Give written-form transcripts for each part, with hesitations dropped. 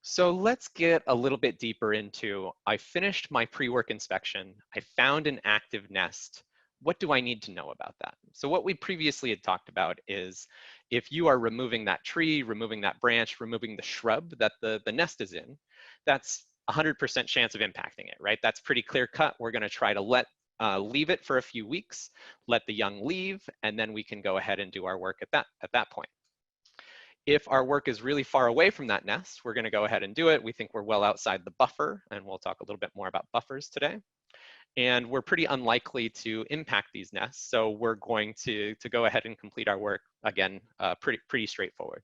So let's get a little bit deeper into, I finished my pre-work inspection, I found an active nest. What do I need to know about that? So what we previously had talked about is if you are removing that tree, removing that branch, removing the shrub that the nest is in, that's 100% chance of impacting it, right? That's pretty clear cut. We're gonna try to leave it for a few weeks, let the young leave, and then we can go ahead and do our work at that point. If our work is really far away from that nest, we're going to go ahead and do it. We think we're well outside the buffer, and we'll talk a little bit more about buffers today. And we're pretty unlikely to impact these nests, so we're going to go ahead and complete our work, again, pretty straightforward.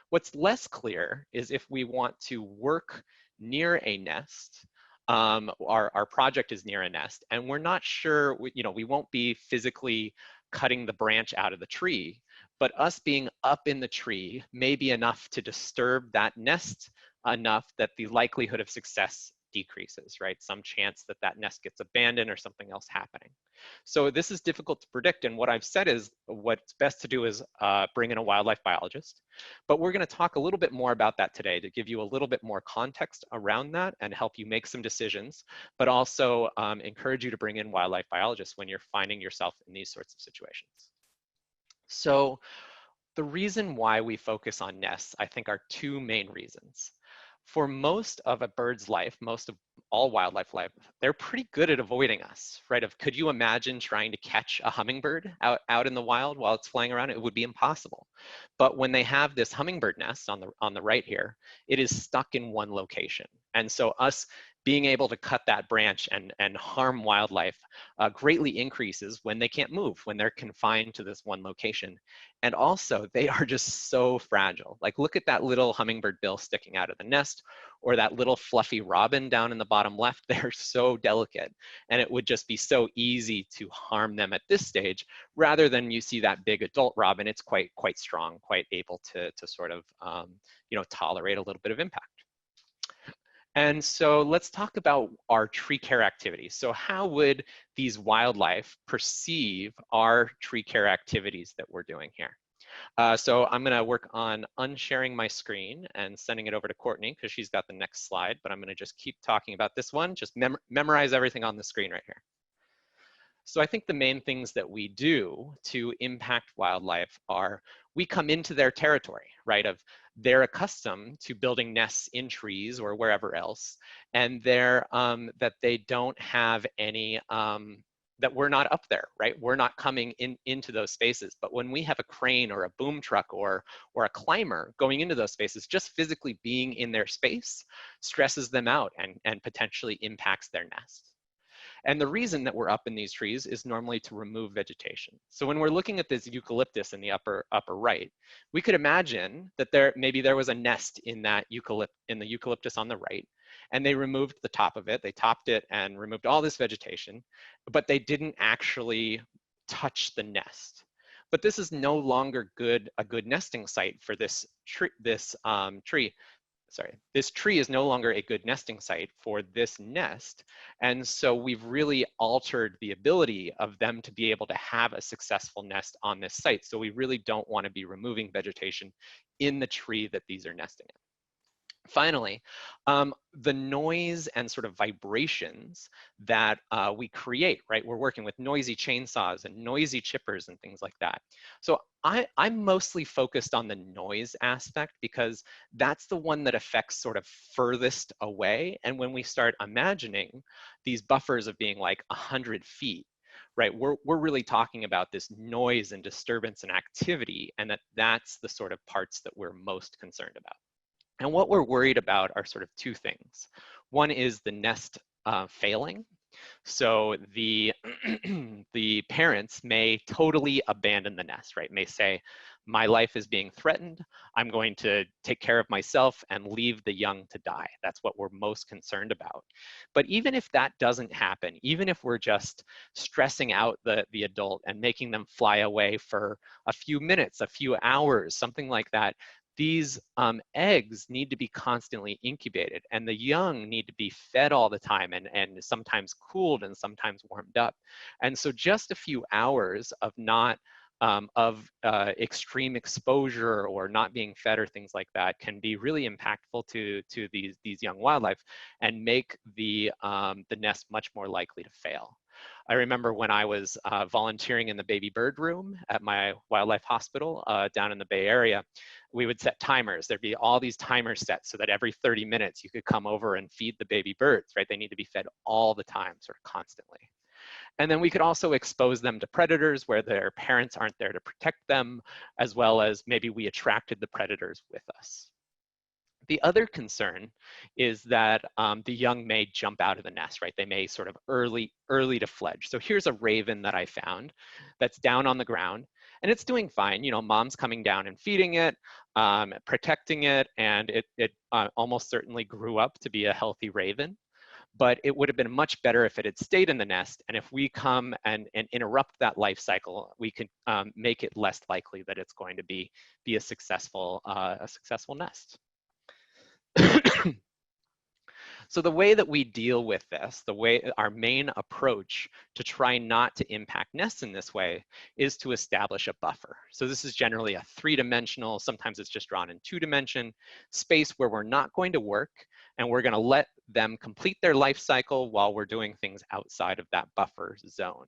What's less clear is if we want to work near a nest, our project is near a nest, and we're not sure, we won't be physically cutting the branch out of the tree, but us being up in the tree may be enough to disturb that nest enough that the likelihood of success decreases, right? Some chance that that nest gets abandoned or something else happening. So this is difficult to predict, and what I've said is what's best to do is bring in a wildlife biologist. But we're going to talk a little bit more about that today to give you a little bit more context around that and help you make some decisions, but also encourage you to bring in wildlife biologists when you're finding yourself in these sorts of situations. So the reason why we focus on nests, I think, are two main reasons. For most of a bird's life, most of all wildlife life, they're pretty good at avoiding us, right? Could you imagine trying to catch a hummingbird out in the wild while it's flying around? It would be impossible. But when they have this hummingbird nest on the right here, it is stuck in one location. And so us being able to cut that branch and harm wildlife greatly increases when they can't move, when they're confined to this one location. And also, they are just so fragile. Like, look at that little hummingbird bill sticking out of the nest, or that little fluffy robin down in the bottom left. They're so delicate, and it would just be so easy to harm them at this stage, rather than you see that big adult robin. It's quite strong, quite able to sort of tolerate a little bit of impact. And so let's talk about our tree care activities. So how would these wildlife perceive our tree care activities that we're doing here? So I'm going to work on unsharing my screen and sending it over to Courtney because she's got the next slide, but I'm going to just keep talking about this one. Just memorize everything on the screen right here. So I think the main things that we do to impact wildlife are we come into their territory, right? They're accustomed to building nests in trees or wherever else, and that they don't have any, that we're not up there, right? We're not coming into those spaces. But when we have a crane or a boom truck or a climber going into those spaces, just physically being in their space stresses them out and potentially impacts their nest. And the reason that we're up in these trees is normally to remove vegetation. So when we're looking at this eucalyptus in the upper right, we could imagine that maybe there was a nest in the eucalyptus on the right, and they removed the top of it, they topped it and removed all this vegetation, but they didn't actually touch the nest. But this is no longer a good nesting site for this tree. This tree is no longer a good nesting site for this nest. And so we've really altered the ability of them to be able to have a successful nest on this site. So we really don't want to be removing vegetation in the tree that these are nesting in. Finally, the noise and sort of vibrations that we create, right? We're working with noisy chainsaws and noisy chippers and things like that. So I'm mostly focused on the noise aspect because that's the one that affects sort of furthest away. And when we start imagining these buffers of being like 100 feet, right, we're really talking about this noise and disturbance and activity, and that's the sort of parts that we're most concerned about. And what we're worried about are sort of two things. One is the nest failing. So the, the parents may totally abandon the nest, right? May say, my life is being threatened. I'm going to take care of myself and leave the young to die. That's what we're most concerned about. But even if that doesn't happen, even if we're just stressing out the adult and making them fly away for a few minutes, a few hours, something like that, these eggs need to be constantly incubated, and the young need to be fed all the time and sometimes cooled and sometimes warmed up. And so just a few hours of not extreme exposure or not being fed or things like that can be really impactful to these young wildlife and make the nest much more likely to fail. I remember when I was volunteering in the baby bird room at my wildlife hospital down in the Bay Area, we would set timers. There'd be all these timers set so that every 30 minutes you could come over and feed the baby birds, right? They need to be fed all the time, sort of constantly. And then we could also expose them to predators where their parents aren't there to protect them, as well as maybe we attracted the predators with us. The other concern is that the young may jump out of the nest, right? They may sort of early to fledge. So here's a raven that I found that's down on the ground and it's doing fine. You know, mom's coming down and feeding it, protecting it, and it almost certainly grew up to be a healthy raven. But it would have been much better if it had stayed in the nest. And if we come and interrupt that life cycle, we can make it less likely that it's going to be a successful nest. So the way that we deal with this, our main approach to try not to impact nests in this way is to establish a buffer. So this is generally a 3-dimensional, sometimes it's just drawn in 2-dimension space where we're not going to work and we're going to let them complete their life cycle while we're doing things outside of that buffer zone.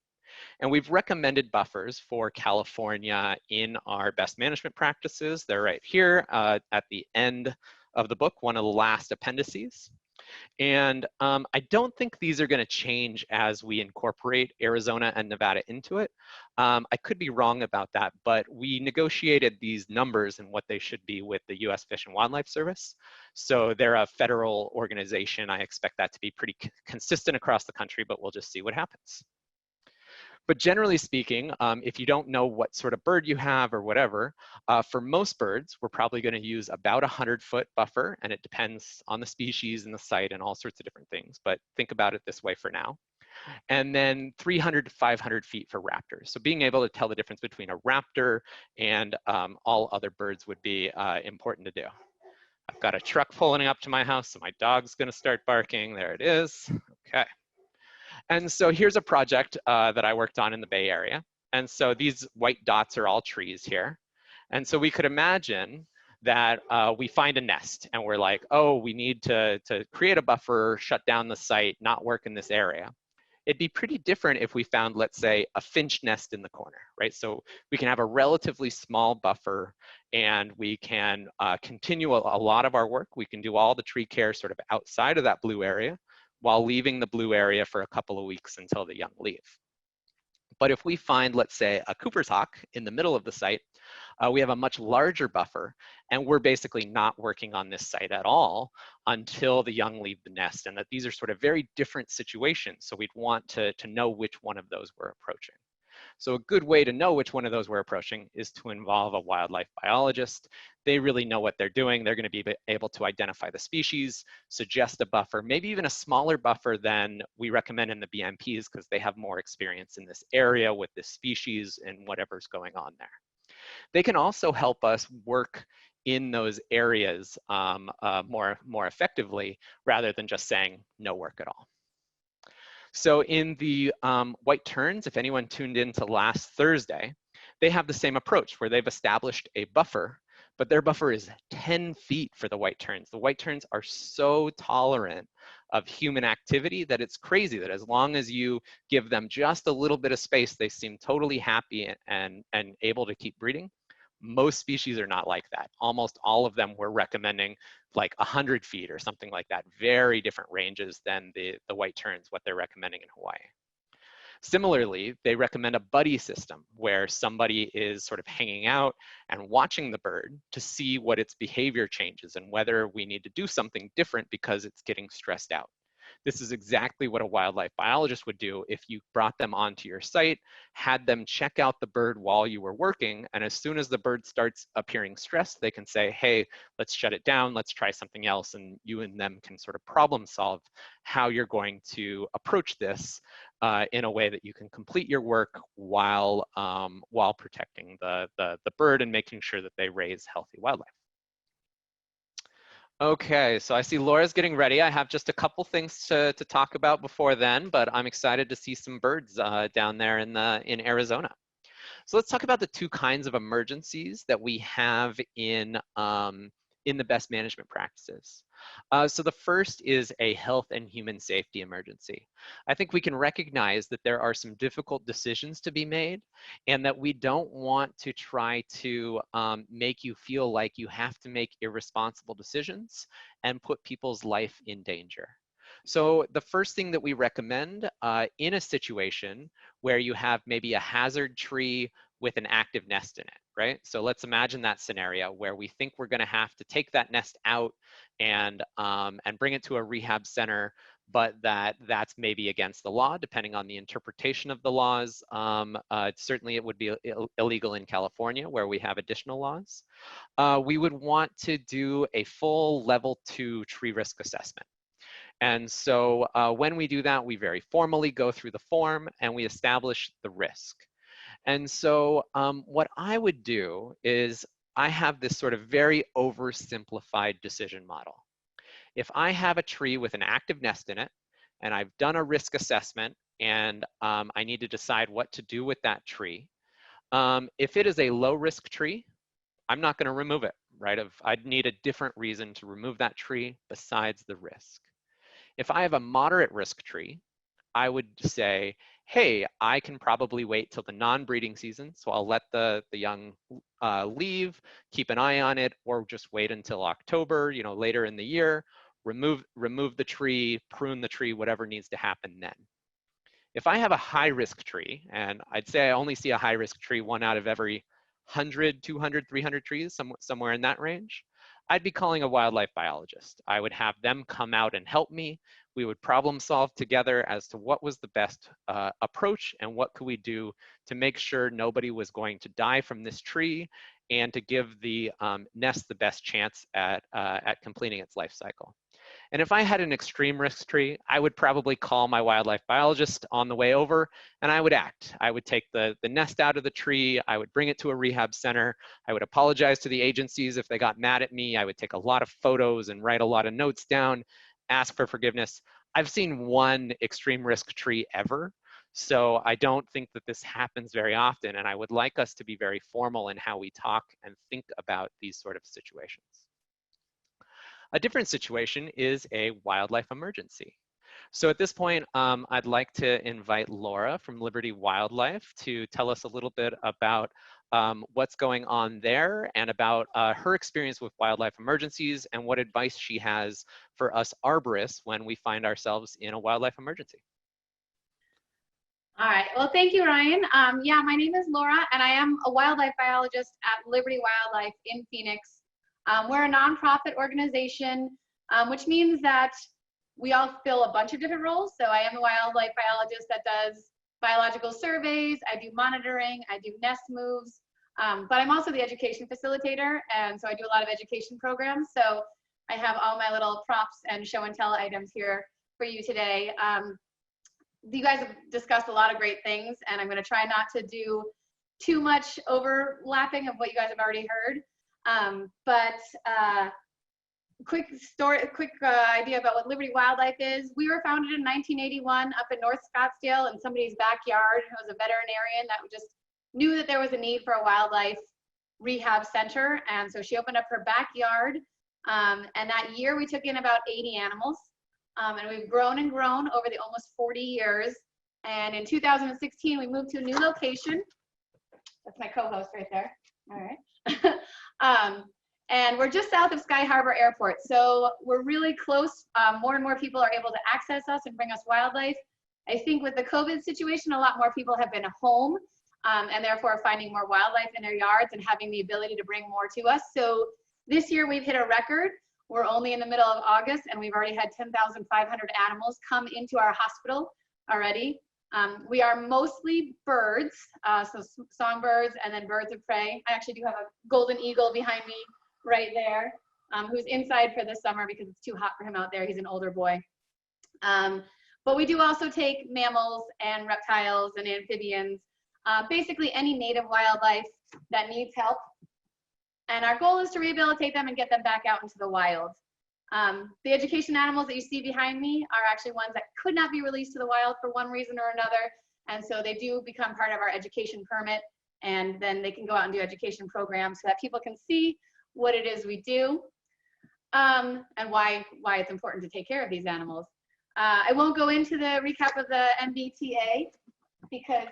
And we've recommended buffers for California in our best management practices. They're right here at the end of the book, one of the last appendices. And I don't think these are going to change as we incorporate Arizona and Nevada into it. I could be wrong about that, but we negotiated these numbers and what they should be with the US Fish and Wildlife Service. So they're a federal organization. I expect that to be pretty consistent across the country, but we'll just see what happens. But generally speaking, if you don't know what sort of bird you have or whatever, for most birds, we're probably going to use about a 100-foot buffer, and it depends on the species and the site and all sorts of different things. But think about it this way for now. And then 300 to 500 feet for raptors. So being able to tell the difference between a raptor and all other birds would be important to do. I've got a truck pulling up to my house, so my dog's going to start barking. There it is. Okay. And so here's a project that I worked on in the Bay Area. And so these white dots are all trees here. And so we could imagine that we find a nest and we're like, oh, we need to create a buffer, shut down the site, not work in this area. It'd be pretty different if we found, let's say, a finch nest in the corner, right? So we can have a relatively small buffer and we can continue a lot of our work. We can do all the tree care sort of outside of that blue area, while leaving the blue area for a couple of weeks until the young leave. But if we find, let's say, a Cooper's hawk in the middle of the site, we have a much larger buffer, and we're basically not working on this site at all until the young leave the nest, and that these are sort of very different situations, so we'd want to know which one of those we're approaching. So a good way to know which one of those we're approaching is to involve a wildlife biologist. They really know what they're doing. They're going to be able to identify the species, suggest a buffer, maybe even a smaller buffer than we recommend in the BMPs because they have more experience in this area with this species and whatever's going on there. They can also help us work in those areas more effectively rather than just saying no work at all. So in the white terns, if anyone tuned in to last Thursday, they have the same approach where they've established a buffer, but their buffer is 10 feet for the white terns. The white terns are so tolerant of human activity that it's crazy that as long as you give them just a little bit of space, they seem totally happy and able to keep breeding. Most species are not like that. Almost all of them we're recommending like 100 feet or something like that. Very different ranges than the white terns, what they're recommending in Hawaii. Similarly, they recommend a buddy system where somebody is sort of hanging out and watching the bird to see what its behavior changes and whether we need to do something different because it's getting stressed out. This is exactly what a wildlife biologist would do if you brought them onto your site, had them check out the bird while you were working, and as soon as the bird starts appearing stressed, they can say, hey, let's shut it down, let's try something else, and you and them can sort of problem solve how you're going to approach this in a way that you can complete your work while protecting the bird and making sure that they raise healthy wildlife. Okay, so I see Laura's getting ready. I have just a couple things to talk about before then, but I'm excited to see some birds down there in Arizona. So let's talk about the two kinds of emergencies that we have in the best management practices. So the first is a health and human safety emergency. I think we can recognize that there are some difficult decisions to be made and that we don't want to try to make you feel like you have to make irresponsible decisions and put people's life in danger. So the first thing that we recommend in a situation where you have maybe a hazard tree with an active nest in it, right? So let's imagine that scenario where we think we're gonna have to take that nest out and bring it to a rehab center, but that's maybe against the law, depending on the interpretation of the laws. Certainly it would be illegal in California where we have additional laws. We would want to do a full level 2 tree risk assessment. And so when we do that, we very formally go through the form and we establish the risk. And so what I would do is I have this sort of very oversimplified decision model. If I have a tree with an active nest in it and I've done a risk assessment and I need to decide what to do with that tree, if it is a low risk tree, I'm not going to remove it, right? I'd need a different reason to remove that tree besides the risk. If I have a moderate risk tree, I would say, hey, I can probably wait till the non-breeding season, so I'll let the young leave, keep an eye on it, or just wait until October, later in the year, remove the tree, prune the tree, whatever needs to happen then. If I have a high-risk tree, and I'd say I only see a high-risk tree 1 out of every 100, 200, 300 trees, somewhere in that range, I'd be calling a wildlife biologist. I would have them come out and help me. We would problem solve together as to what was the best approach and what could we do to make sure nobody was going to die from this tree and to give the nest the best chance at completing its life cycle. And if I had an extreme risk tree, I would probably call my wildlife biologist on the way over and I would act. I would take the nest out of the tree, I would bring it to a rehab center, I would apologize to the agencies if they got mad at me, I would take a lot of photos and write a lot of notes down, ask for forgiveness. I've seen one extreme risk tree ever, so I don't think that this happens very often, and I would like us to be very formal in how we talk and think about these sort of situations. A different situation is a wildlife emergency. So at this point, I'd like to invite Laura from Liberty Wildlife to tell us a little bit about what's going on there and about her experience with wildlife emergencies and what advice she has for us arborists when we find ourselves in a wildlife emergency. All right, well, thank you, Ryan. Yeah, my name is Laura, and I am a wildlife biologist at Liberty Wildlife in Phoenix. We're a nonprofit organization, which means that we all fill a bunch of different roles. So I am a wildlife biologist that does biological surveys, I do monitoring, I do nest moves, but I'm also the education facilitator, and so I do a lot of education programs. So I have all my little props and show and tell items here for you today. You guys have discussed a lot of great things, and I'm going to try not to do too much overlapping of what you guys have already heard. Quick idea about what Liberty Wildlife is. We were founded in 1981 up in North Scottsdale in somebody's backyard who was a veterinarian that just knew that there was a need for a wildlife rehab center. And so she opened up her backyard. And that year we took in about 80 animals. And we've grown and grown over the almost 40 years. And in 2016, we moved to a new location. That's my co-host right there. All right. And we're just south of Sky Harbor Airport. So we're really close. More and more people are able to access us and bring us wildlife. I think with the COVID situation, a lot more people have been home and therefore finding more wildlife in their yards and having the ability to bring more to us. So this year we've hit a record. We're only in the middle of August and we've already had 10,500 animals come into our hospital already. We are mostly birds, so songbirds and then birds of prey. I actually do have a golden eagle behind me right there, who's inside for the summer because it's too hot for him out there. He's an older boy. But we do also take mammals and reptiles and amphibians, basically any native wildlife that needs help. And our goal is to rehabilitate them and get them back out into the wild. The education animals that you see behind me are actually ones that could not be released to the wild for one reason or another. And so they do become part of our education permit. and then they can go out and do education programs so that people can see what it is we do, and why it's important to take care of these animals. I won't go into the recap of the MBTA because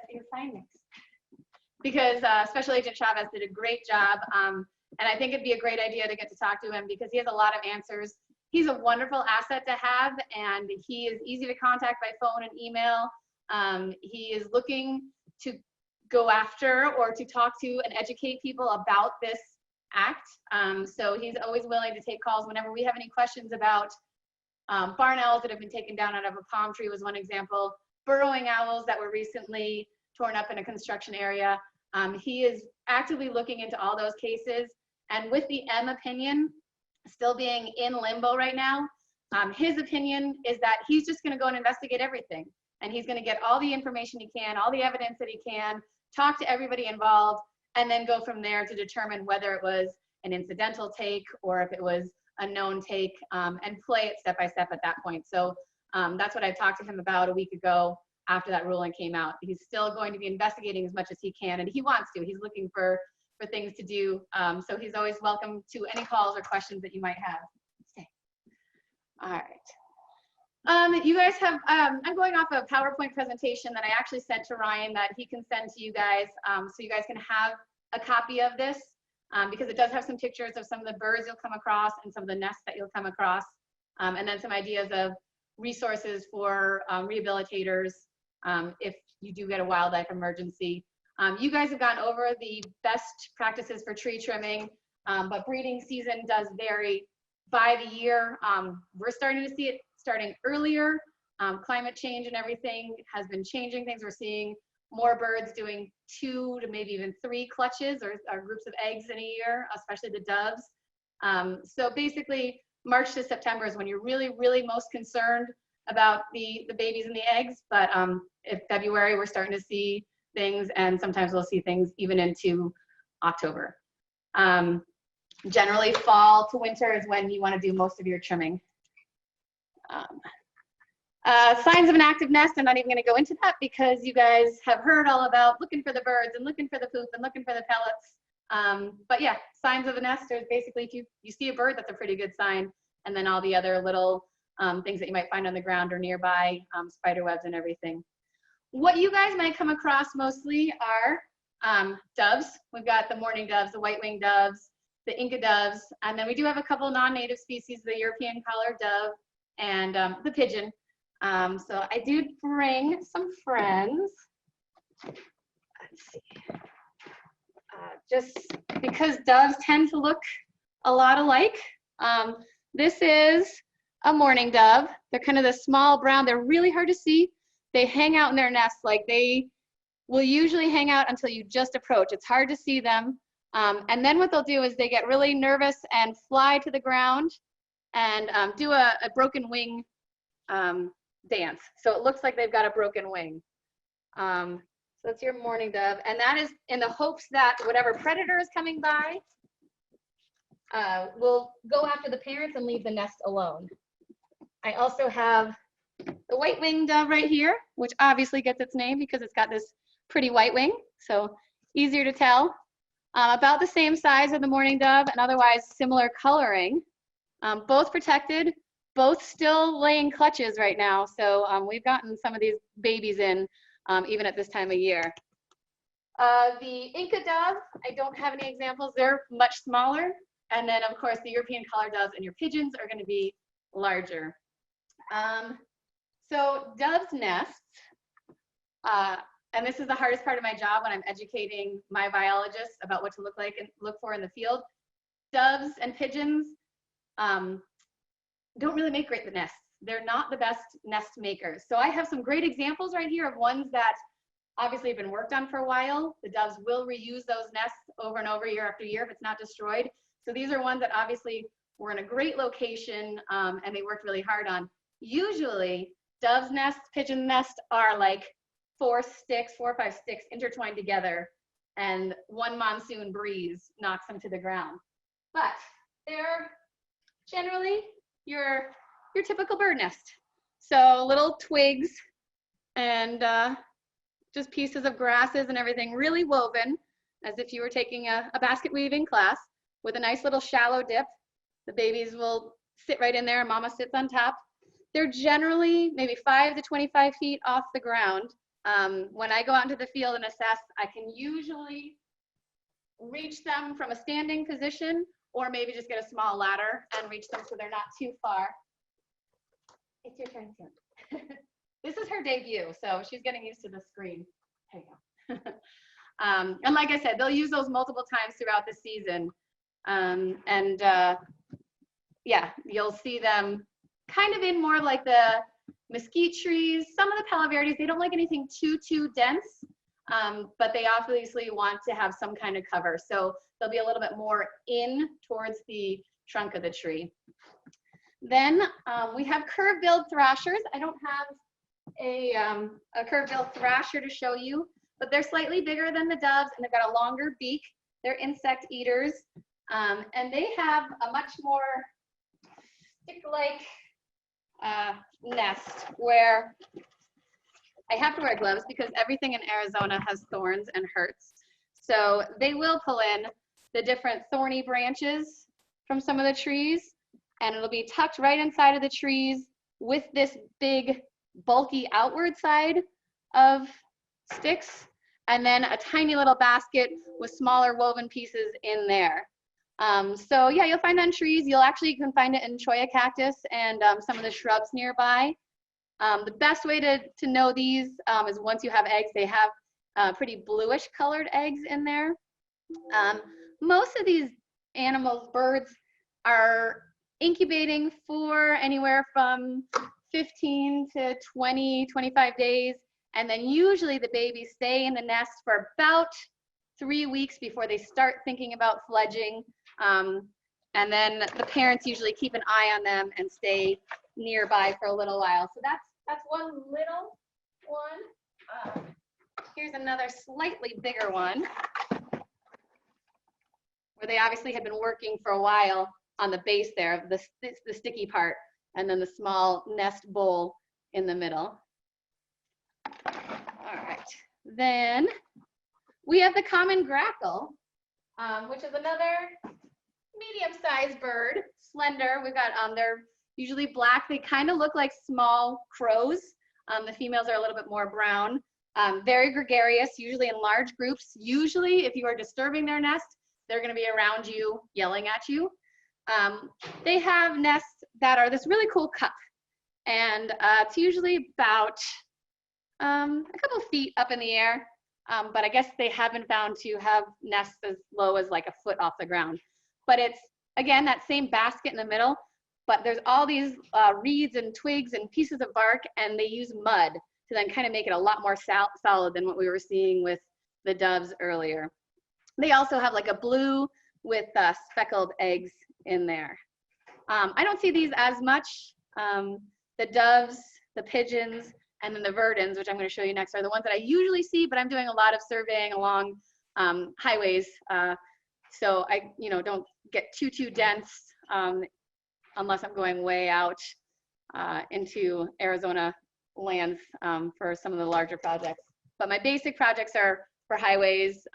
Special Agent Chavez did a great job, and I think it'd be a great idea to get to talk to him because he has a lot of answers. He's a wonderful asset to have, and he is easy to contact by phone and email. He is looking to go after or to talk to and educate people about this act. So he's always willing to take calls whenever we have any questions about barn owls that have been taken down out of a palm tree was one example. Burrowing owls that were recently torn up in a construction area. He is actively looking into all those cases. And with the M opinion still being in limbo right now, his opinion is that he's just going to go and investigate everything. And he's going to get all the information he can, all the evidence that he can, talk to everybody involved, and then go from there to determine whether it was an incidental take or if it was a known take, and play it step by step at that point. So that's what I talked to him about a week ago after that ruling came out. He's still going to be investigating as much as he can, and he wants to. He's looking for things to do. So he's always welcome to any calls or questions that you might have. Okay. All right. You guys have, I'm going off a PowerPoint presentation that I actually sent to Ryan that he can send to you guys, so you guys can have a copy of this, because it does have some pictures of some of the birds you'll come across and some of the nests that you'll come across, and then some ideas of resources for rehabilitators if you do get a wildlife emergency. You guys have gone over the best practices for tree trimming, but breeding season does vary by the year. We're starting to see it starting earlier. Climate change and everything has been changing things. We're seeing more birds doing 2 to maybe even 3 clutches or groups of eggs in a year, especially the doves. So basically, March to September is when you're really, really most concerned about the babies and the eggs. But in February, we're starting to see things, and sometimes we'll see things even into October. Generally, fall to winter is when you want to do most of your trimming. Signs of an active nest, I'm not even going to go into that because you guys have heard all about looking for the birds and looking for the poop and looking for the pellets. But yeah, signs of a nest is basically if you see a bird, that's a pretty good sign. And then all the other little things that you might find on the ground or nearby, spider webs and everything. What you guys might come across mostly are doves. We've got the mourning doves, the white-winged doves, the Inca doves, and then we do have a couple non-native species, the European collared dove and the pigeon. So I do bring some friends. Let's see. Just because doves tend to look a lot alike. This is a mourning dove. They're kind of the small brown. They're really hard to see. They hang out in their nests, like they will usually hang out until you just approach. It's hard to see them. And then what they'll do is they get really nervous and fly to the ground and do a broken wing dance. So it looks like they've got a broken wing. So that's your mourning dove. And that is in the hopes that whatever predator is coming by will go after the parents and leave the nest alone. I also have the white-winged dove right here, which obviously gets its name because it's got this pretty white wing, so easier to tell. About the same size of the mourning dove and otherwise similar coloring. Both protected, both still laying clutches right now, so we've gotten some of these babies in even at this time of year. The Inca dove, I don't have any examples. They're much smaller. And then, of course, the European collared doves and your pigeons are going to be larger. So doves' nests, and this is the hardest part of my job when I'm educating my biologists about what to look like and look for in the field. Doves and pigeons don't really make great nests. They're not the best nest makers. So I have some great examples right here of ones that obviously have been worked on for a while. The doves will reuse those nests over and over year after year if it's not destroyed. So these are ones that obviously were in a great location and they worked really hard on. Usually doves' nests, pigeon nests are like 4 or 5 sticks intertwined together and one monsoon breeze knocks them to the ground. But they're generally your typical bird nest. So little twigs and just pieces of grasses and everything, really woven. as if you were taking a basket weaving class with a nice little shallow dip. The babies will sit right in there and mama sits on top. They're generally maybe 5 to 25 feet off the ground. When I go out into the field and assess, I can usually reach them from a standing position or maybe just get a small ladder and reach them so they're not too far. It's your turn soon. This is her debut, so she's getting used to the screen. There you go. And like I said, they'll use those multiple times throughout the season. Yeah, you'll see them kind of in more of like the mesquite trees. Some of the Palo Verdes, they don't like anything too dense, but they obviously want to have some kind of cover. So they'll be a little bit more in towards the trunk of the tree. Then we have curve-billed thrashers. I don't have a curve-billed thrasher to show you, but they're slightly bigger than the doves and they've got a longer beak. They're insect eaters, and they have a much more stick-like nest where I have to wear gloves because everything in Arizona has thorns and hurts. So they will pull in the different thorny branches from some of the trees, and it'll be tucked right inside of the trees with this big bulky outward side of sticks, and then a tiny little basket with smaller woven pieces in there. So yeah, you'll find that in trees. You can find it in cholla cactus and some of the shrubs nearby. The best way to know these is once you have eggs, they have pretty bluish colored eggs in there. Most of these animals, birds, are incubating for anywhere from 15 to 20, 25 days. And then usually the babies stay in the nest for about 3 weeks before they start thinking about fledging. And then the parents usually keep an eye on them and stay nearby for a little while. So that's one little one. Here's another slightly bigger one where they obviously had been working for a while on the base there, the sticky part, and then the small nest bowl in the middle. All right, then we have the common grackle, which is another medium-sized bird, slender. We've got, they're usually black. They kind of look like small crows. The females are a little bit more brown. Very gregarious, usually in large groups. Usually, if you are disturbing their nest, they're going to be around you, yelling at you. They have nests that are this really cool cup, and it's usually about a couple feet up in the air, but I guess they have been found to have nests as low as like a foot off the ground. But it's, again, that same basket in the middle, but there's all these reeds and twigs and pieces of bark, and they use mud to then kind of make it a lot more solid than what we were seeing with the doves earlier. They also have like a blue with speckled eggs in there. I don't see these as much. The doves, the pigeons, and then the verdins, which I'm going to show you next, are the ones that I usually see, but I'm doing a lot of surveying along highways. So I don't get too dense unless I'm going way out into Arizona lands for some of the larger projects. But my basic projects are for highways,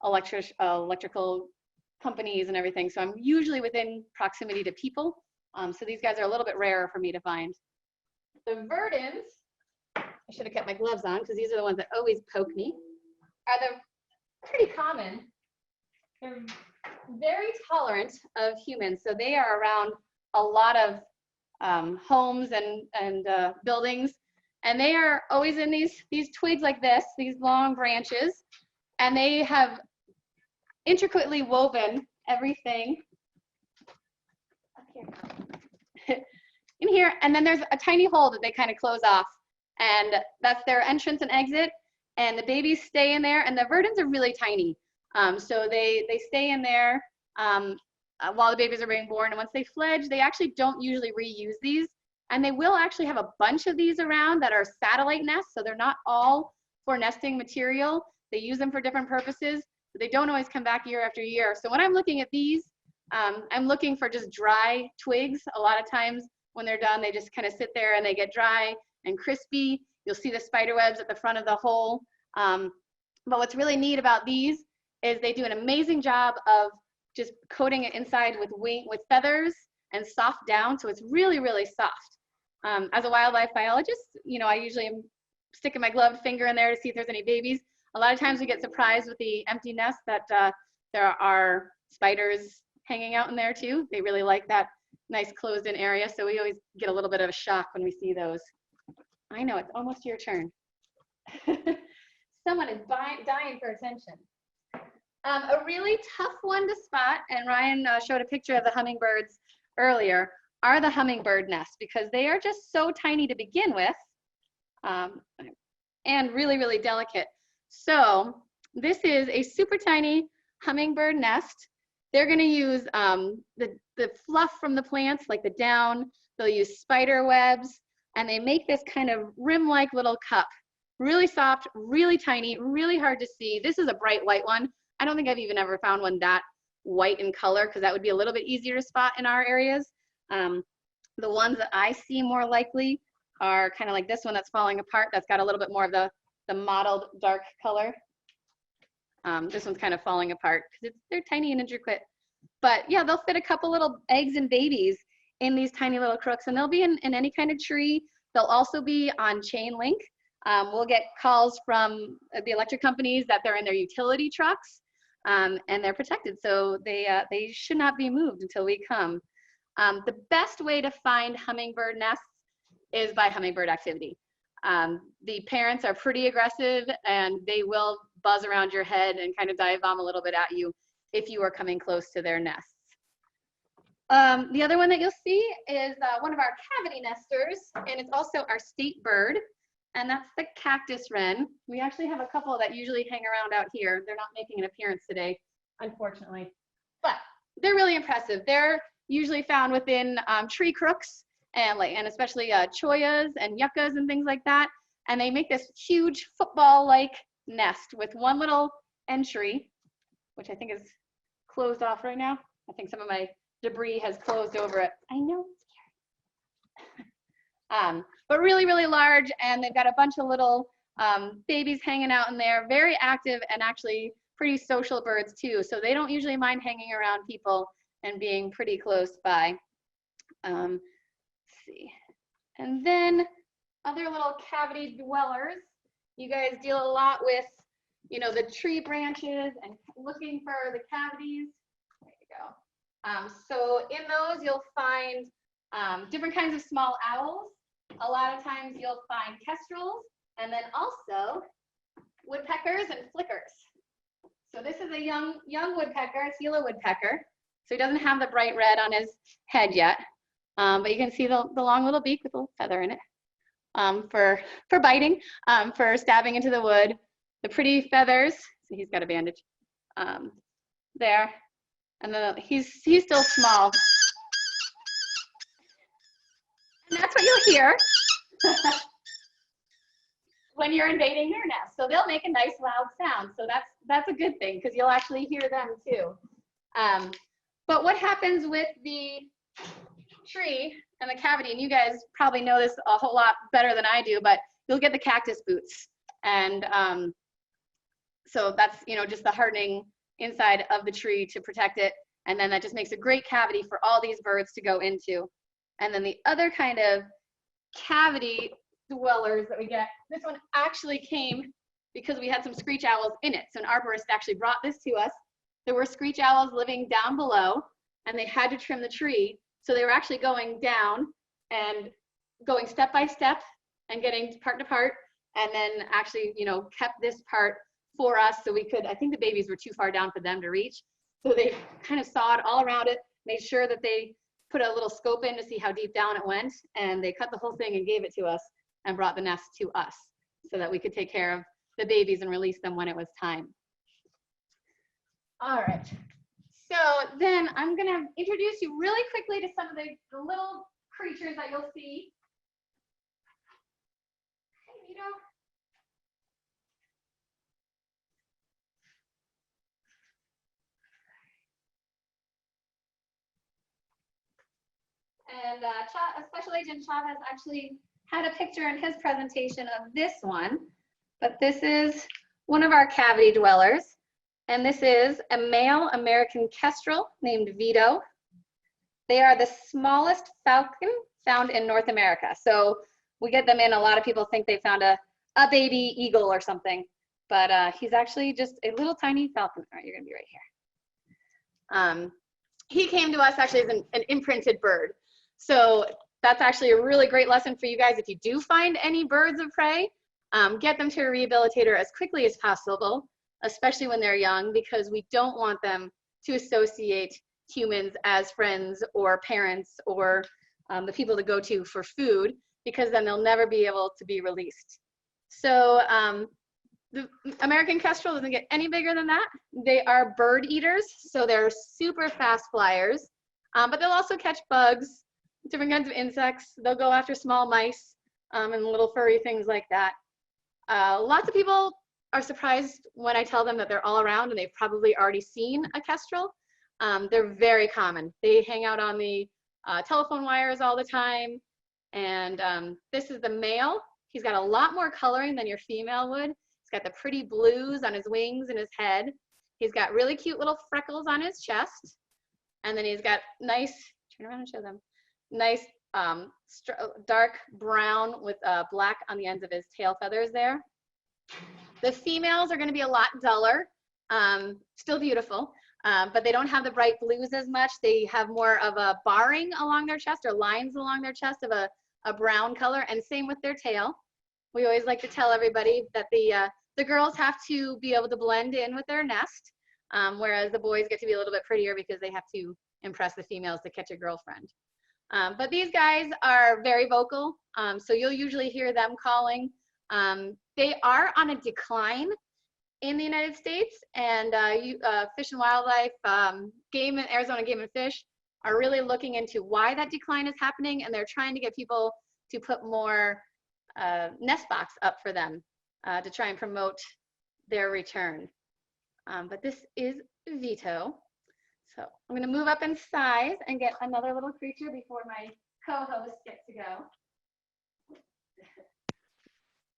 electrical companies and everything. So I'm usually within proximity to people. So these guys are a little bit rarer for me to find. The verdins, I should have kept my gloves on because these are the ones that always poke me, are the pretty common. They're very tolerant of humans. So they are around a lot of homes and buildings. And they are always in these twigs like this, these long branches. And they have intricately woven everything up here. In here, and then there's a tiny hole that they kind of close off, and that's their entrance and exit, and the babies stay in there, and the verdins are really tiny, so they stay in there while the babies are being born, and once they fledge, they actually don't usually reuse these, and they will actually have a bunch of these around that are satellite nests, so they're not all for nesting material. They use them for different purposes, but they don't always come back year after year. So when I'm looking at these, I'm looking for just dry twigs. A lot of times when they're done, they just kind of sit there and they get dry and crispy. You'll see the spider webs at the front of the hole. But what's really neat about these is they do an amazing job of just coating it inside with feathers and soft down, so it's really, really soft. As a wildlife biologist, you know, I usually am sticking my gloved finger in there to see if there's any babies. A lot of times we get surprised with the empty nest that there are spiders hanging out in there too. They really like that nice closed-in area, so we always get a little bit of a shock when we see those. I know, it's almost your turn. Someone is dying for attention. A really tough one to spot, and Ryan showed a picture of the hummingbirds earlier, are the hummingbird nests, because they are just so tiny to begin with, and really, really delicate. So this is a super tiny hummingbird nest. They're going to use the fluff from the plants, like the down. They'll use spider webs, and they make this kind of rim-like little cup. Really soft, really tiny, really hard to see. This is a bright white one. I don't think I've even ever found one that white in color, because that would be a little bit easier to spot in our areas. The ones that I see more likely are kind of like this one that's falling apart. That's got a little bit more of the mottled dark color. This one's kind of falling apart because they're tiny and intricate. But yeah, they'll fit a couple little eggs and babies in these tiny little crooks, and they'll be in any kind of tree. They'll also be on chain link. We'll get calls from the electric companies that they're in their utility trucks, and they're protected, so they should not be moved until we come. The best way to find hummingbird nests is by hummingbird activity. The parents are pretty aggressive, and they will buzz around your head and kind of dive bomb a little bit at you if you are coming close to their nests. The other one that you'll see is one of our cavity nesters, and it's also our state bird, and that's the Cactus Wren. We actually have a couple that usually hang around out here. They're not making an appearance today, unfortunately, but they're really impressive. They're usually found within tree crooks, and especially choyas and yuccas and things like that. And they make this huge football-like nest with one little entry, which I think is closed off right now. I think some of my debris has closed over it. I know, it's scary. But really, really large, and they've got a bunch of little babies hanging out in there. Very active and actually pretty social birds too. So they don't usually mind hanging around people and being pretty close by. Let's see. And then other little cavity dwellers. You guys deal a lot with, you know, the tree branches and looking for the cavities. There you go. So in those, you'll find different kinds of small owls. A lot of times you'll find kestrels, and then also woodpeckers and flickers. So this is a young woodpecker, a Gila woodpecker. So he doesn't have the bright red on his head yet, but you can see the long little beak with a little feather in it for biting, for stabbing into the wood. The pretty feathers, so he's got a bandage there, and then he's still small. And that's what you'll hear when you're invading their nest. So they'll make a nice loud sound. So that's a good thing, because you'll actually hear them too. But what happens with the tree and the cavity, and you guys probably know this a whole lot better than I do, but you'll get the cactus boots. And so that's, you know, just the hardening inside of the tree to protect it. And then that just makes a great cavity for all these birds to go into. And then the other kind of cavity dwellers that we get, this one actually came because we had some screech owls in it. So an arborist actually brought this to us. There were screech owls living down below, and they had to trim the tree. So they were actually going down and going step by step and getting part to part, and then actually, you know, kept this part for us so we could, I think the babies were too far down for them to reach. So they kind of sawed all around it, made sure that they put a little scope in to see how deep down it went, and they cut the whole thing and gave it to us and brought the nest to us so that we could take care of the babies and release them when it was time. All right, so then I'm gonna introduce you really quickly to some of the little creatures that you'll see. Hey, Vito. And Special Agent Chavez actually had a picture in his presentation of this one, but this is one of our cavity dwellers. And this is a male American kestrel named Vito. They are the smallest falcon found in North America. So we get them in, a lot of people think they found a baby eagle or something, but he's actually just a little tiny falcon. All right, you're gonna be right here. He came to us actually as an imprinted bird. So that's actually a really great lesson for you guys. If you do find any birds of prey, get them to a rehabilitator as quickly as possible, especially when they're young, because we don't want them to associate humans as friends or parents or the people to go to for food, because then they'll never be able to be released. So the American kestrel doesn't get any bigger than that. They are bird eaters, so they're super fast flyers, but they'll also catch bugs, different kinds of insects. They'll go after small mice and little furry things like that. Lots of people are surprised when I tell them that they're all around and they've probably already seen a kestrel. They're very common. They hang out on the telephone wires all the time. And this is the male. He's got a lot more coloring than your female would. He's got the pretty blues on his wings and his head. He's got really cute little freckles on his chest. And then he's got nice, turn around and show them, nice dark brown with black on the ends of his tail feathers there. The females are going to be a lot duller, still beautiful, but they don't have the bright blues as much. They have more of a barring along their chest, or lines along their chest of a brown color, and same with their tail. We always like to tell everybody that the girls have to be able to blend in with their nest, whereas the boys get to be a little bit prettier because they have to impress the females to catch a girlfriend. But these guys are very vocal, so you'll usually hear them calling. They are on a decline in the United States, and Fish and Wildlife, Arizona Game and Fish are really looking into why that decline is happening, and they're trying to get people to put more nest box up for them to try and promote their return. But this is Vito. So I'm going to move up in size and get another little creature before my co-host gets to go.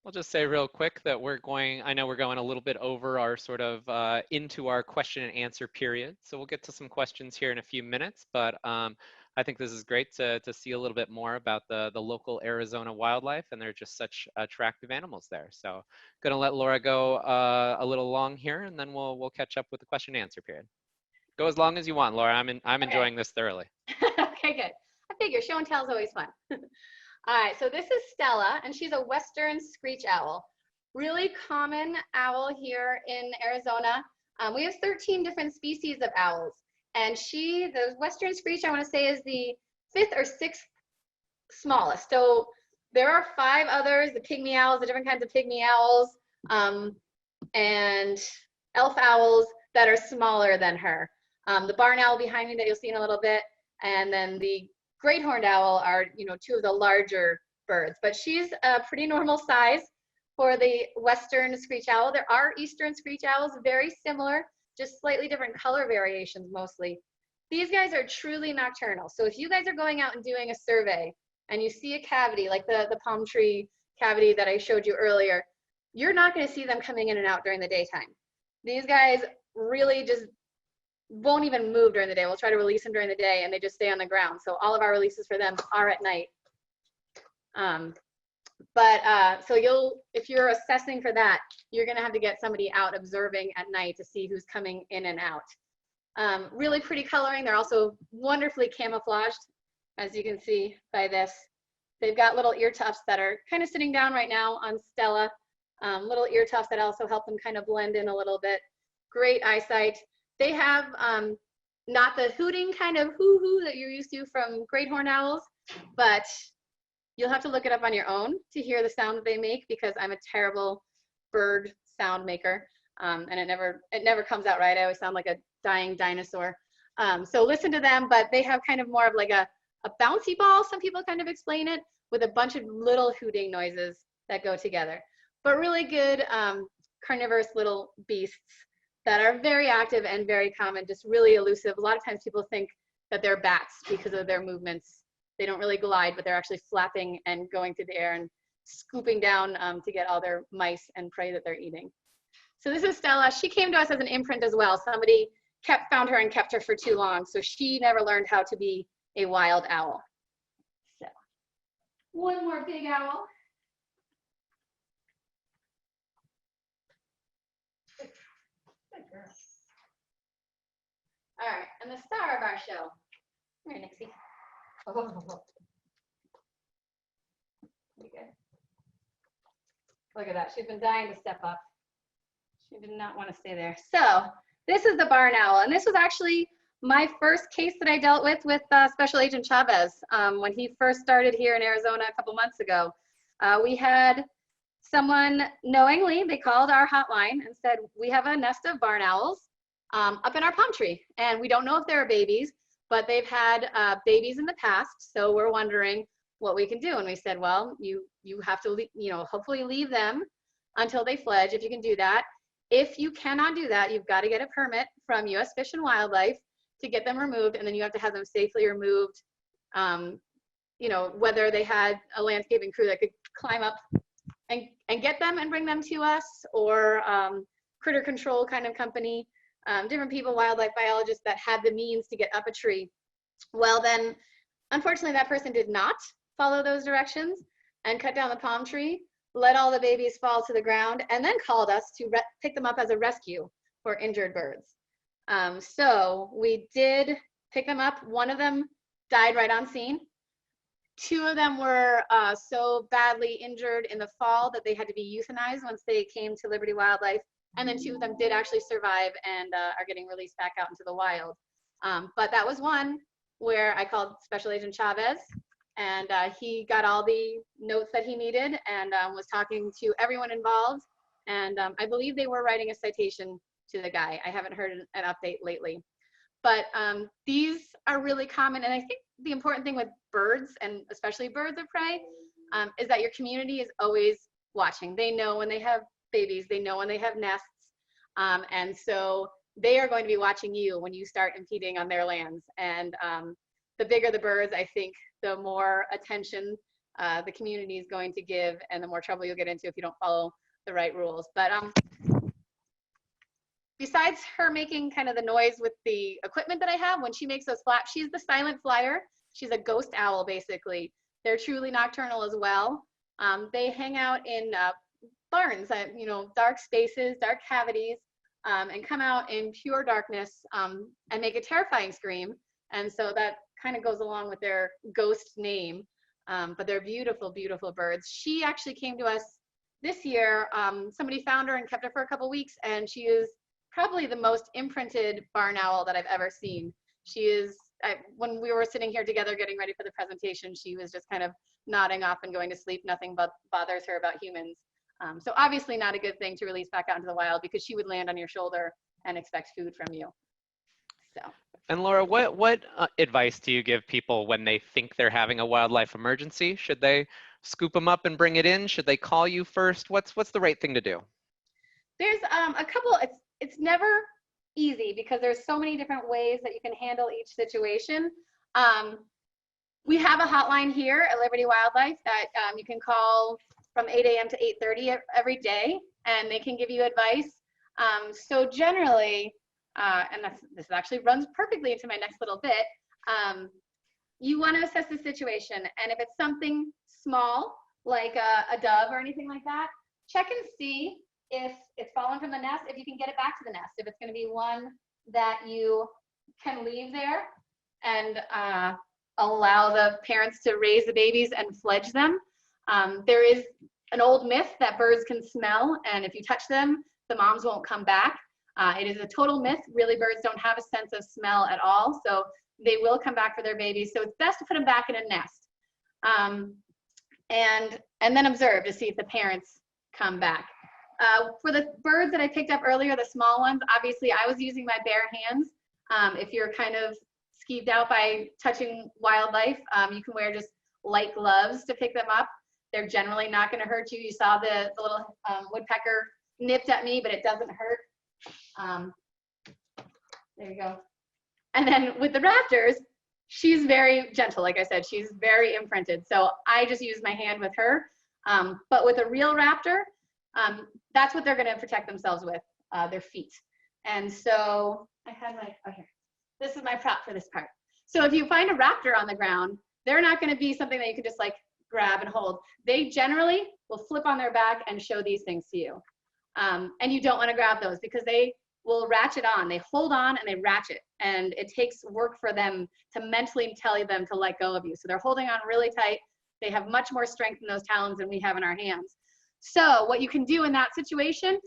I'll just say real quick that I know we're going a little bit over our sort of into our question and answer period. So we'll get to some questions here in a few minutes, but I think this is great to see a little bit more about the local Arizona wildlife, and they're just such attractive animals there. So gonna let Laura go a little long here, and then we'll catch up with the question and answer period. Go as long as you want, Laura. I'm enjoying this thoroughly. Okay, good. I figure show and tell is always fun. All right, so this is Stella, and she's a Western Screech Owl. Really common owl here in Arizona. We have 13 different species of owls, and the Western Screech, I want to say, is the 5th or 6th smallest. So there are 5 others, the Pygmy Owls, the different kinds of Pygmy Owls, and elf owls that are smaller than her. The barn owl behind me that you'll see in a little bit, and then the great horned owl are, 2 of the larger birds. But she's a pretty normal size for the Western Screech Owl. There are Eastern Screech Owls, very similar, just slightly different color variations mostly. These guys are truly nocturnal. So if you guys are going out and doing a survey and you see a cavity like the palm tree cavity that I showed you earlier, you're not going to see them coming in and out during the daytime. These guys really just won't even move during the day. We'll try to release them during the day and they just stay on the ground. So all of our releases for them are at night. So if you're assessing for that, you're gonna have to get somebody out observing at night to see who's coming in and out. Really pretty coloring. They're also wonderfully camouflaged, as you can see by this. They've got little ear tufts that are kind of sitting down right now on Stella. Little ear tufts that also help them kind of blend in a little bit. Great eyesight. They have not the hooting kind of hoo-hoo that you're used to from great horned owls, but you'll have to look it up on your own to hear the sound that they make, because I'm a terrible bird sound maker, and it never comes out right. I always sound like a dying dinosaur. So listen to them, but they have kind of more of like a bouncy ball, some people kind of explain it, with a bunch of little hooting noises that go together. But really good carnivorous little beasts that are very active and very common, just really elusive. A lot of times people think that they're bats because of their movements. They don't really glide, but they're actually flapping and going through the air and scooping down to get all their mice and prey that they're eating. So this is Stella. She came to us as an imprint as well. Somebody found her and kept her for too long. So she never learned how to be a wild owl. So one more big owl. Good girl. All right, and the star of our show. Come here, Nixie. Oh. Pretty good. Look at that. She's been dying to step up. She did not want to stay there. So this is the barn owl, and this was actually my first case that I dealt with Special Agent Chavez when he first started here in Arizona a couple months ago. We had someone knowingly, they called our hotline and said, we have a nest of barn owls up in our palm tree, and we don't know if they're babies, but they've had babies in the past, so we're wondering what we can do. And we said, well, you have to, hopefully leave them until they fledge, if you can do that. If you cannot do that, you've got to get a permit from U.S. Fish and Wildlife to get them removed, and then you have to have them safely removed. Whether they had a landscaping crew that could climb up and get them and bring them to us, or critter control kind of company, different people, wildlife biologists that had the means to get up a tree. Well, then, unfortunately, that person did not follow those directions and cut down the palm tree, let all the babies fall to the ground, and then called us to pick them up as a rescue for injured birds. So we did pick them up. One of them died right on scene. Two of them were so badly injured in the fall that they had to be euthanized once they came to Liberty Wildlife. And then two of them did actually survive and are getting released back out into the wild. But that was one where I called Special Agent Chavez, and he got all the notes that he needed and was talking to everyone involved. And I believe they were writing a citation to the guy. I haven't heard an update lately. But these are really common. And I think the important thing with birds, and especially birds of prey, is that your community is always watching. They know when they have babies, they know when they have nests. And so they are going to be watching you when you start impeding on their lands. And the bigger the birds, I think, the more attention the community is going to give, and the more trouble you'll get into if you don't follow the right rules. But besides her making kind of the noise with the equipment that I have, when she makes those flaps, she's the silent flyer. She's a ghost owl, basically. They're truly nocturnal as well. They hang out in barns, dark spaces, dark cavities, and come out in pure darkness and make a terrifying scream. And so that kind of goes along with their ghost name. But they're beautiful, beautiful birds. She actually came to us this year. Somebody found her and kept her for a couple weeks, and she is probably the most imprinted barn owl that I've ever seen. She is, when we were sitting here together getting ready for the presentation, she was just kind of nodding off and going to sleep. Nothing but bothers her about humans. So obviously not a good thing to release back out into the wild, because she would land on your shoulder and expect food from you. So. And Laura, what advice do you give people when they think they're having a wildlife emergency? Should they scoop them up and bring it in? Should they call you first? What's the right thing to do? There's a couple. It's never easy, because there's so many different ways that you can handle each situation. We have a hotline here at Liberty Wildlife that you can call from 8 a.m. to 8:30 every day, and they can give you advice. So generally, and this actually runs perfectly into my next little bit, you want to assess the situation. And if it's something small, like a dove or anything like that, check and see if it's fallen from the nest, if you can get it back to the nest, if it's going to be one that you can leave there and allow the parents to raise the babies and fledge them. There is an old myth that birds can smell, and if you touch them, the moms won't come back. It is a total myth. Really, birds don't have a sense of smell at all, so they will come back for their babies. So it's best to put them back in a nest, and then observe to see if the parents come back. For the birds that I picked up earlier, the small ones, obviously I was using my bare hands. If you're kind of skeeved out by touching wildlife, you can wear just light gloves to pick them up. They're generally not going to hurt you. You saw the little woodpecker nipped at me, but it doesn't hurt. There you go. And then with the raptors, she's very gentle. Like I said, she's very imprinted. So I just use my hand with her. But with a real raptor, That's what they're going to protect themselves with, their feet. And so I had my, oh here, this is my prop for this part. So if you find a raptor on the ground, they're not going to be something that you can just like grab and hold. They generally will flip on their back and show these things to you. And you don't want to grab those because they will ratchet on. They hold on and they ratchet. And it takes work for them to mentally tell them to let go of you. So they're holding on really tight. They have much more strength in those talons than we have in our hands. So what you can do in that situation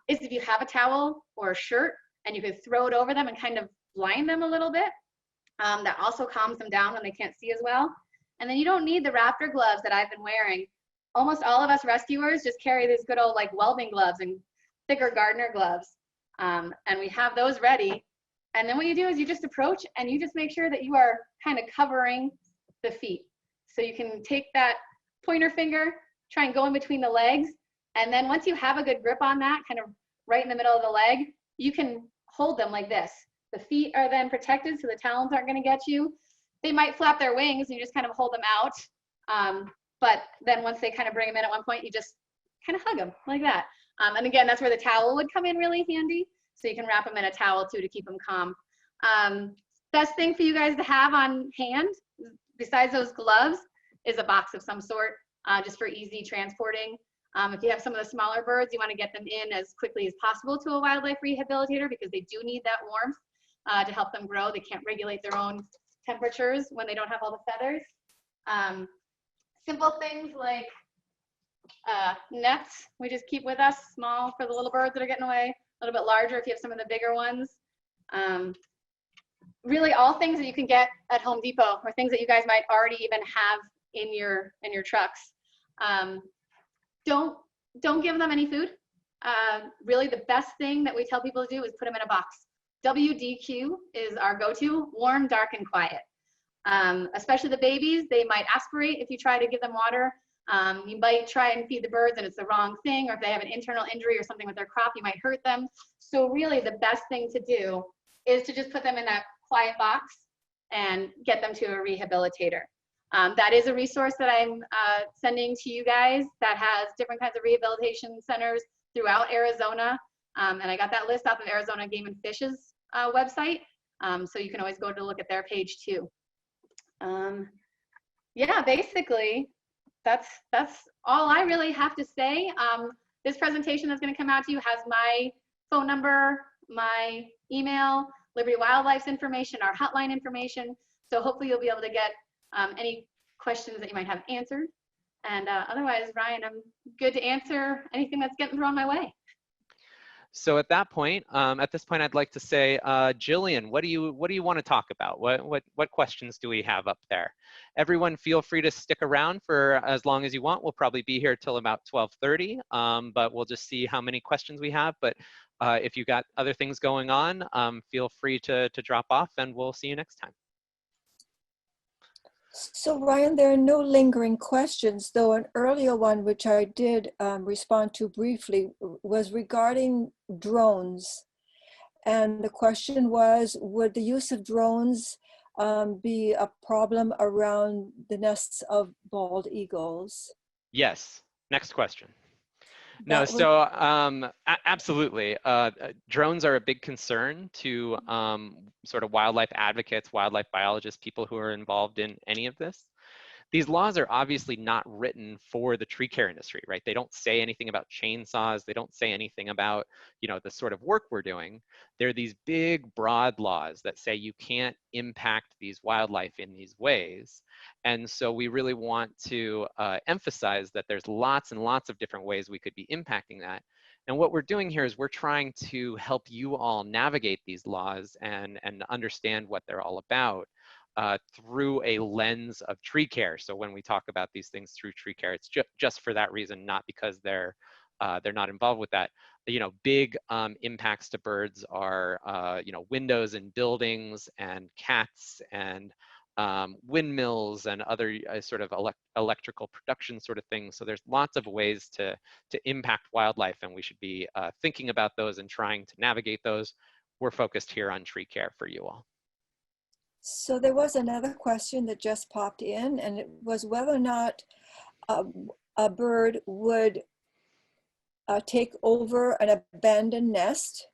is if you have a towel or a shirt and you could throw it over them and kind of blind them a little bit, that also calms them down when they can't see as well. And then you don't need the raptor gloves that I've been wearing. Almost all of us rescuers just carry these good old like welding gloves and thicker gardener gloves. And we have those ready. And then what you do is you just approach and you just make sure that you are kind of covering the feet. So you can take that pointer finger, try and go in between the legs. And then once you have a good grip on that, kind of right in the middle of the leg, you can hold them like this. The feet are then protected so the talons aren't going to get you. They might flap their wings and you just kind of hold them out. But then once they kind of bring them in at one point, you just kind of hug them like that. And again, that's where the towel would come in really handy. So you can wrap them in a towel too to keep them calm. Best thing for you guys to have on hand, besides those gloves, is a box of some sort, just for easy transporting. If you have some of the smaller birds, you want to get them in as quickly as possible to a wildlife rehabilitator because they do need that warmth to help them grow. They can't regulate their own temperatures when they don't have all the feathers. Simple things like nets we just keep with us, small for the little birds that are getting away, a little bit larger if you have some of the bigger ones. Really all things that you can get at Home Depot or things that you guys might already even have in your trucks. Don't give them any food. Really the best thing that we tell people to do is put them in a box. WDQ is our go-to, warm, dark, and quiet. Especially the babies, they might aspirate if you try to give them water. You might try and feed the birds and it's the wrong thing, or if they have an internal injury or something with their crop, you might hurt them. So really the best thing to do is to just put them in that quiet box and get them to a rehabilitator. That is a resource that I'm sending to you guys that has different kinds of rehabilitation centers throughout Arizona. And I got that list off of Arizona Game and Fish's website. So you can always go to look at their page too. Yeah, basically, that's all I really have to say. This presentation that's going to come out to you has my phone number, my email, Liberty Wildlife's information, our hotline information. So hopefully you'll be able to get any questions that you might have answered. And otherwise, Ryan, I'm good to answer anything that's getting thrown my way. So at that point, at this point, I'd like to say, Jillian, what do you want to talk about? What questions do we have up there? Everyone, feel free to stick around for as long as you want. We'll probably be here till about 12:30, but we'll just see how many questions we have. But if you got other things going on, feel free to drop off, and we'll see you next time. So Ryan, there are no lingering questions, though an earlier one, which I did respond to briefly, was regarding drones. And the question was, would the use of drones be a problem around the nests of bald eagles? Yes, next question. No, so absolutely. Drones are a big concern to sort of wildlife advocates, wildlife biologists, people who are involved in any of this. These laws are obviously not written for the tree care industry, right? They don't say anything about chainsaws. They don't say anything about, you know, the sort of work we're doing. They're these big, broad laws that say you can't impact these wildlife in these ways. And so we really want to emphasize that there's lots and lots of different ways we could be impacting that. And what we're doing here is we're trying to help you all navigate these laws and understand what they're all about. Through a lens of tree care. So when we talk about these things through tree care, it's just for that reason, not because they're not involved with that. You know, big impacts to birds are, you know, windows in buildings and cats and windmills and other sort of electrical production sort of things. So there's lots of ways to impact wildlife, and we should be thinking about those and trying to navigate those. We're focused here on tree care for you all. So there was another question that just popped in, and it was whether or not a bird would take over an abandoned nest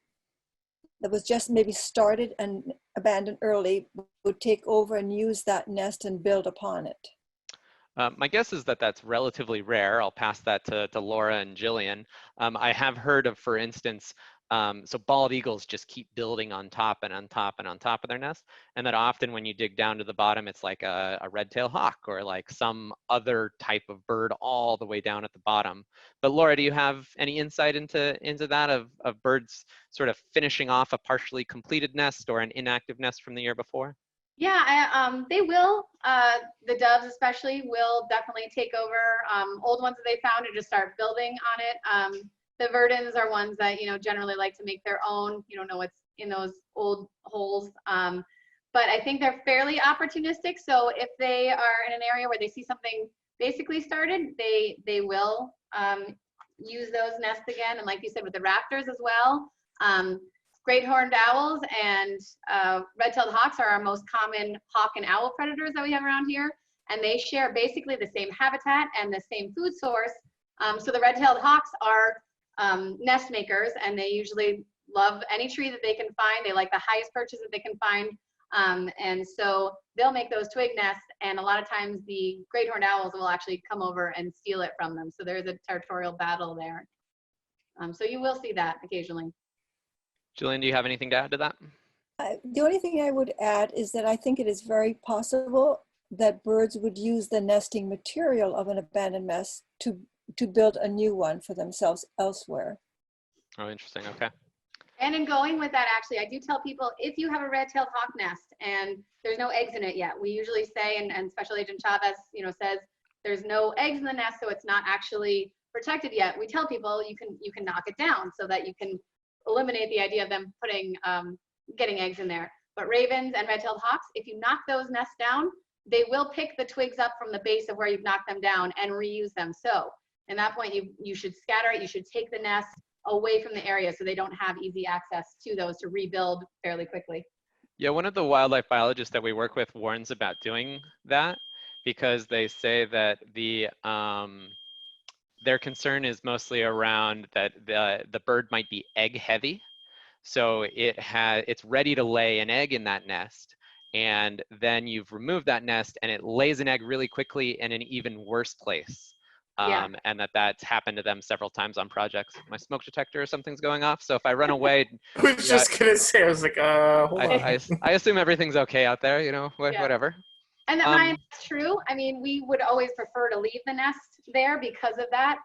that was just maybe started and abandoned early, would take over and use that nest and build upon it? My guess is that that's relatively rare. I'll pass that to Laura and Jillian. I have heard of, for instance, so bald eagles just keep building on top and on top and on top of their nest. And that often when you dig down to the bottom, it's like a red-tailed hawk or like some other type of bird all the way down at the bottom. But Laura, do you have any insight into that of birds sort of finishing off a partially completed nest or an inactive nest from the year before? Yeah, they will. The doves especially will definitely take over old ones that they found and just start building on it. The verdins are ones that, generally like to make their own. You don't know what's in those old holes. But I think they're fairly opportunistic. So if they are in an area where they see something basically started, they will use those nests again. And like you said, with the raptors as well. Great horned owls and red-tailed hawks are our most common hawk and owl predators that we have around here. And they share basically the same habitat and the same food source. So the red-tailed hawks are nest makers, and they usually love any tree that they can find. They like the highest perches that they can find. And so they'll make those twig nests, and a lot of times the great horned owls will actually come over and steal it from them. So there's a territorial battle there. So you will see that occasionally. Jillian, do you have anything to add to that? The only thing I would add is that I think it is very possible that birds would use the nesting material of an abandoned nest to build a new one for themselves elsewhere. Oh, interesting. Okay. And in going with that, actually, I do tell people, if you have a red-tailed hawk nest and there's no eggs in it yet, we usually say, and Special Agent Chavez, says there's no eggs in the nest, so it's not actually protected yet. We tell people you can knock it down so that you can eliminate the idea of them putting getting eggs in there. But ravens and red-tailed hawks, if you knock those nests down, they will pick the twigs up from the base of where you've knocked them down and reuse them. So at that point, you should scatter it. You should take the nest away from the area so they don't have easy access to those to rebuild fairly quickly. Yeah, one of the wildlife biologists that we work with warns about doing that because they say that their concern is mostly around that the bird might be egg heavy. So it's ready to lay an egg in that nest. And then you've removed that nest and it lays an egg really quickly in an even worse place. Yeah. And that's happened to them several times on projects. My smoke detector or something's going off. So if I run away. I was just going to say, I was like, hold on. I assume everything's okay out there, whatever. And that, Ryan, that's true. I mean, we would always prefer to leave the nest there because of that.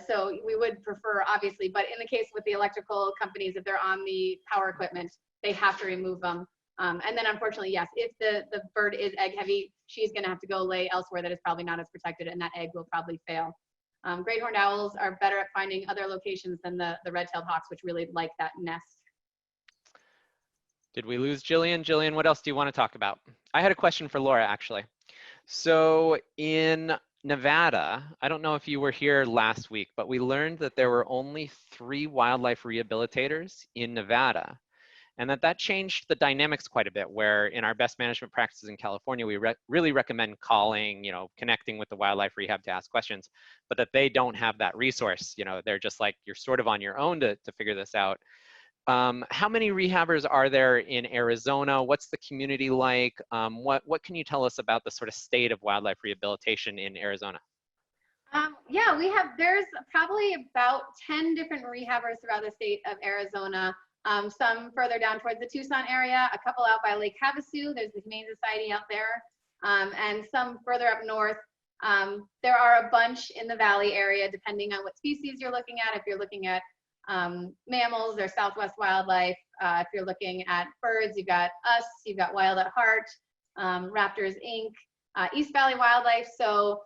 So we would prefer, obviously, but in the case with the electrical companies, if they're on the power equipment, they have to remove them. And then unfortunately, yes, if the bird is egg heavy, she's going to have to go lay elsewhere that is probably not as protected, and that egg will probably fail. Great horned owls are better at finding other locations than the red-tailed hawks, which really like that nest. Did we lose Jillian? Jillian, what else do you want to talk about? I had a question for Laura, actually. So in Nevada, I don't know if you were here last week, but we learned that there were only 3 wildlife rehabilitators in Nevada. And that changed the dynamics quite a bit, where in our best management practices in California, we really recommend calling, connecting with the wildlife rehab to ask questions, but that they don't have that resource. They're just like, you're sort of on your own to figure this out. How many rehabbers are there in Arizona? What's the community like? What can you tell us about the sort of state of wildlife rehabilitation in Arizona? Yeah, there's probably about 10 different rehabbers throughout the state of Arizona. Some further down towards the Tucson area, a couple out by Lake Havasu. There's the Humane Society out there, and some further up north. There are a bunch in the valley area, depending on what species you're looking at. If you're looking at mammals, there's Southwest Wildlife. If you're looking at birds, you've got us, you've got Wild at Heart, Raptors Inc., East Valley Wildlife. So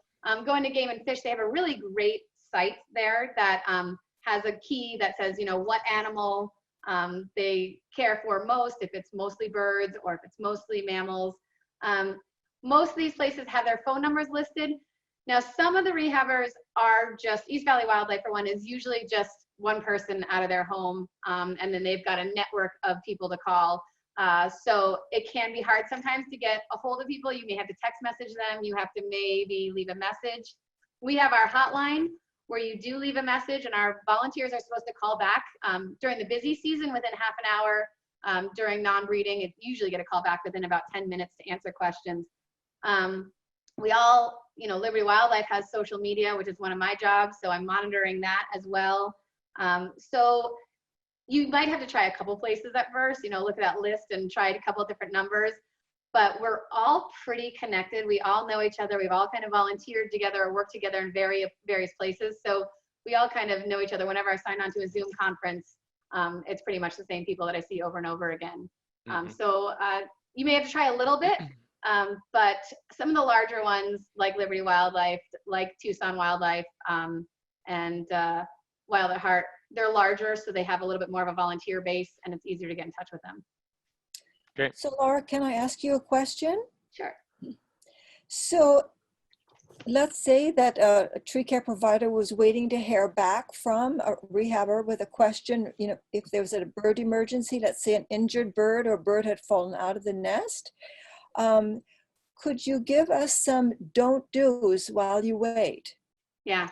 going to Game and Fish, they have a really great site there that has a key that says, what animal they care for most, if it's mostly birds or if it's mostly mammals. Most of these places have their phone numbers listed. Now, some of the rehabbers are just, East Valley Wildlife for one is usually just one person out of their home, and then they've got a network of people to call. So it can be hard sometimes to get a hold of people. You may have to text message them. You have to maybe leave a message. We have our hotline, where you do leave a message, and our volunteers are supposed to call back during the busy season within half an hour. During non-breeding, you usually get a call back within about 10 minutes to answer questions. We all, Liberty Wildlife has social media, which is one of my jobs, so I'm monitoring that as well. So you might have to try a couple places at first, look at that list and try a couple of different numbers, but we're all pretty connected. We all know each other. We've all kind of volunteered together or worked together in various places. So we all kind of know each other. Whenever I sign on to a Zoom conference, it's pretty much the same people that I see over and over again. So you may have to try a little bit, but some of the larger ones like Liberty Wildlife, like Tucson Wildlife, and Wild at Heart, they're larger, so they have a little bit more of a volunteer base, and it's easier to get in touch with them. Great. So Laura, can I ask you a question? Sure. So let's say that a tree care provider was waiting to hear back from a rehabber with a question, if there was a bird emergency, let's say an injured bird or a bird had fallen out of the nest. Could you give us some don't do's while you wait? Yeah,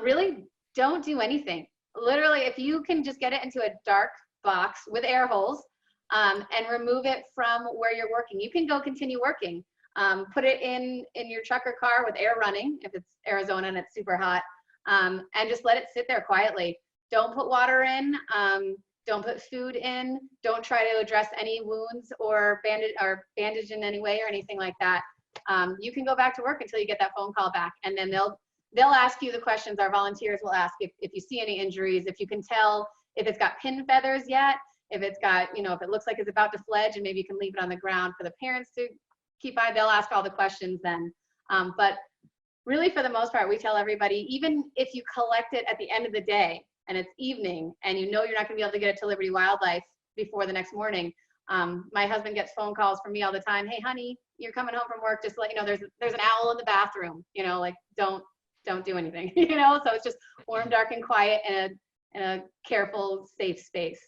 really don't do anything. Literally, if you can just get it into a dark box with air holes and remove it from where you're working, you can go continue working. Put it in your truck or car with air running if it's Arizona and it's super hot, and just let it sit there quietly. Don't put water in. Don't put food in. Don't try to address any wounds or bandage in any way or anything like that. You can go back to work until you get that phone call back, and then they'll ask you the questions. Our volunteers will ask if you see any injuries, if you can tell if it's got pin feathers yet, if it's got, if it looks like it's about to fledge, and maybe you can leave it on the ground for the parents to keep by. They'll ask all the questions then. But really, for the most part, we tell everybody, even if you collect it at the end of the day and it's evening and you're not going to be able to get it to Liberty Wildlife before the next morning. My husband gets phone calls from me all the time. Hey, honey, you're coming home from work. Just to let you know, there's an owl in the bathroom. Like don't do anything. So it's just warm, dark, and quiet in a careful, safe space.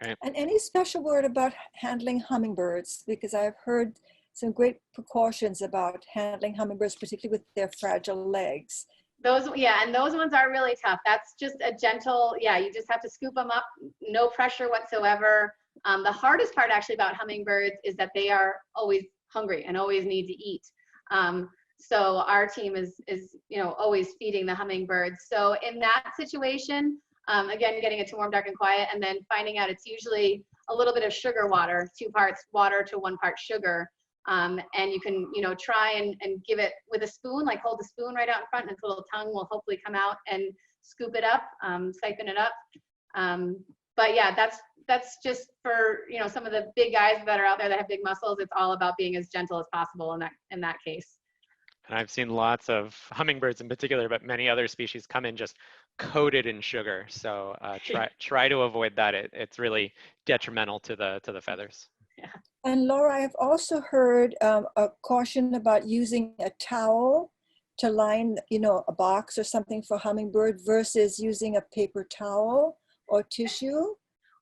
Great. And any special word about handling hummingbirds? Because I've heard some great precautions about handling hummingbirds, particularly with their fragile legs. Those ones are really tough. That's just a gentle, you just have to scoop them up, no pressure whatsoever. The hardest part actually about hummingbirds is that they are always hungry and always need to eat. So our team is always feeding the hummingbirds. So in that situation, again, getting it to warm, dark, and quiet, and then finding out it's usually a little bit of sugar water, 2 parts water to 1 part sugar. And you can, try and give it with a spoon, like hold the spoon right out in front, and its little tongue will hopefully come out and scoop it up, siphon it up. But yeah, that's just for, some of the big guys that are out there that have big muscles. It's all about being as gentle as possible in that case. And I've seen lots of hummingbirds in particular, but many other species come in just coated in sugar. So try to avoid that. It's really detrimental to the feathers. Yeah. And Laura, I've also heard a caution about using a towel to line, a box or something for hummingbird versus using a paper towel or tissue.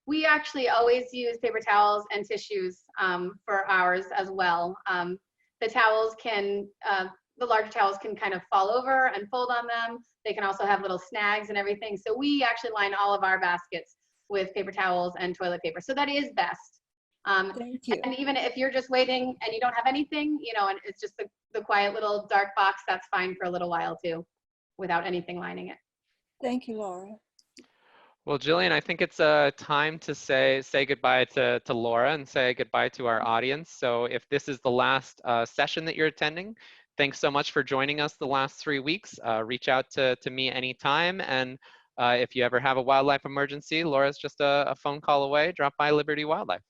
We actually always use paper towels and tissues for ours as well. The towels the larger towels can kind of fall over and fold on them. They can also have little snags and everything. So we actually line all of our baskets with paper towels and toilet paper. So that is best. Thank you. And even if you're just waiting and you don't have anything, and it's just the quiet little dark box, that's fine for a little while too, without anything lining it. Thank you, Laura. Well, Jillian, I think it's time to say goodbye to Laura and say goodbye to our audience. So if this is the last session that you're attending, thanks so much for joining us the last 3 weeks. Reach out to me anytime. And if you ever have a wildlife emergency, Laura's just a phone call away. Drop by Liberty Wildlife.